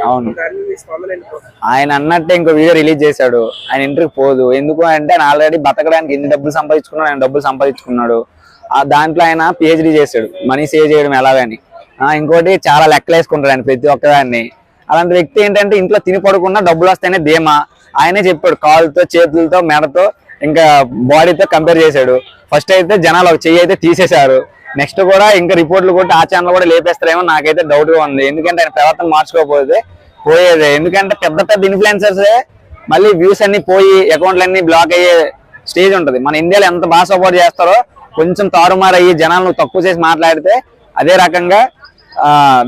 అవును, ఆయన అన్నట్టే ఇంకో వీడియో రిలీజ్ చేశాడు. ఆయన ఇంటర్కి పోదు, ఎందుకు అంటే ఆయన ఆల్రెడీ బతకడానికి ఎన్ని డబ్బులు సంపాదించుకున్నాడు, ఆయన డబ్బులు సంపాదించుకున్నాడు. దాంట్లో ఆయన పిహెచ్డి చేశాడు, మనీ సేవ్ చేయడం ఎలాగని. ఇంకోటి చాలా లెక్కలు వేసుకుంటాడు ఆయన ప్రతి ఒక్కదాన్ని. అలాంటి వ్యక్తి ఏంటంటే ఇంట్లో తిని పడుకున్నా డబ్బులు వస్తాయనే ధీమా. ఆయనే చెప్పాడు, కాళ్ళతో చేతులతో మెడతో ఇంకా బాడీతో కంపేర్ చేశాడు. ఫస్ట్ అయితే జనాలు ఒక చెయ్యి అయితే తీసేశారు, నెక్స్ట్ కూడా ఇంకా రిపోర్ట్లు కొట్టి ఆ ఛానల్ కూడా లేపేస్తారేమో నాకైతే డౌట్ గా ఉంది. ఎందుకంటే ఆయన ప్రవర్తన మార్చుకోకపోతే పోయేదే. ఎందుకంటే పెద్ద పెద్ద ఇన్ఫ్లుయెన్సర్సే మళ్ళీ వ్యూస్ అన్ని పోయి అకౌంట్లు అన్ని బ్లాక్ అయ్యే స్టేజ్ ఉంటుంది. మన ఇండియాలో ఎంత బాగా సపోర్ట్ చేస్తారో కొంచెం తారుమారు అయ్యి జనాలను తక్కువ చేసి మాట్లాడితే అదే రకంగా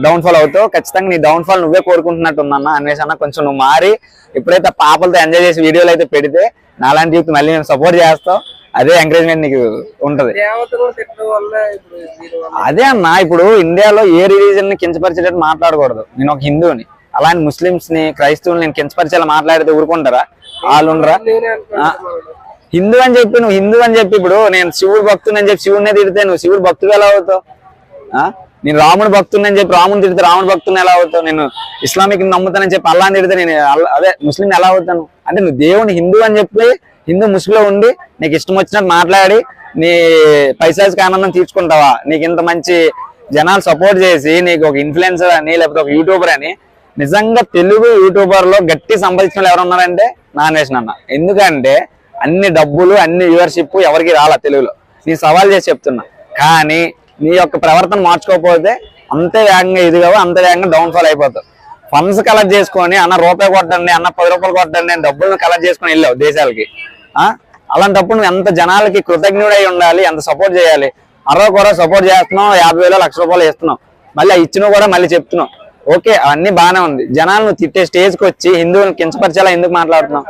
డౌన్ ఫాల్ అవుతావు. ఖచ్చితంగా నీ డౌన్ ఫాల్ నువ్వే కోరుకుంటున్నట్టు ఉందన్న అన్వేషణ. కొంచెం నువ్వు మారి ఎప్పుడైతే పాపలతో ఎంజాయ్ చేసి వీడియోలు అయితే పెడితే నాలాంటి యూత్ మళ్ళీ నేను సపోర్ట్ చేస్తావు, అదే ఎంకరేజ్మెంట్ నీకు ఉంటది. అదే అన్న, ఇప్పుడు ఇండియాలో ఏ రిలీజన్ ని కించపరిచేటట్టు మాట్లాడకూడదు. నేను ఒక హిందువుని, అలాంటి ముస్లింస్ ని క్రైస్తవుని నేను కించపరిచేలా మాట్లాడితే ఊరుకుంటారా? వాళ్ళు ఉండరా? హిందూ అని చెప్పి నువ్వు హిందూ అని చెప్పి ఇప్పుడు నేను శివుడు భక్తుని అని చెప్పి శివుడినే తిడితే నువ్వు శివుడు భక్తుడు ఎలా అవుతావు? నేను రాముడు భక్తుని అని చెప్పి రాముని తిడితే రాముడు భక్తుని ఎలా అవుతావు? నేను ఇస్లామిక్ నమ్ముతానని చెప్పి అల్లాని తిడితే నేను అదే ముస్లిం ఎలా అవుతాను? అంటే నువ్వు దేవుని హిందూ అని చెప్పి హిందూ ముసుగులో ఉండి నీకు ఇష్టం వచ్చినట్టు మాట్లాడి నీ పైసాకి ఆనందం తీర్చుకుంటావా? నీకు ఇంత మంచి జనాలు సపోర్ట్ చేసి నీకు ఒక ఇన్ఫ్లుయెన్సర్ అని లేకపోతే ఒక యూట్యూబర్ అని, నిజంగా తెలుగు యూట్యూబర్ లో గట్టి సంపాదించిన వాళ్ళు ఎవరు ఉన్నారంటే నా అన్వేషణ అన్న. ఎందుకంటే అన్ని డబ్బులు అన్ని వ్యూవర్షిప్ ఎవరికి రాలా తెలుగులో. నీ సవాల్ చేసి చెప్తున్నా, కానీ నీ యొక్క ప్రవర్తన మార్చుకోకపోతే అంతే వేగంగా ఎదిగావు, అంతే వేగంగా డౌన్ ఫాల్ అయిపోతావు. ఫండ్స్ కలెక్ట్ చేసుకొని అన్న రూపాయి కొట్టండి, అన్న 10 రూపాయలు కొట్టండి అని డబ్బులను కలెక్ట్ చేసుకొని వెళ్ళావు దేశాలకి. అలాంటప్పుడు నువ్వు ఎంత జనాలకి కృతజ్ఞుడై ఉండాలి, ఎంత సపోర్ట్ చేయాలి. కూడా సపోర్ట్ చేస్తున్నావు, 50,000 1,00,000 రూపాయలు ఇస్తున్నావు, మళ్ళీ ఇచ్చినా కూడా మళ్ళీ చెప్తున్నావు. ఓకే, అవన్నీ బాగానే ఉంది. జనాలు నువ్వు తిట్టే స్టేజ్కి వచ్చి హిందువులను కించపరిచేలా ఎందుకు మాట్లాడుతున్నావు?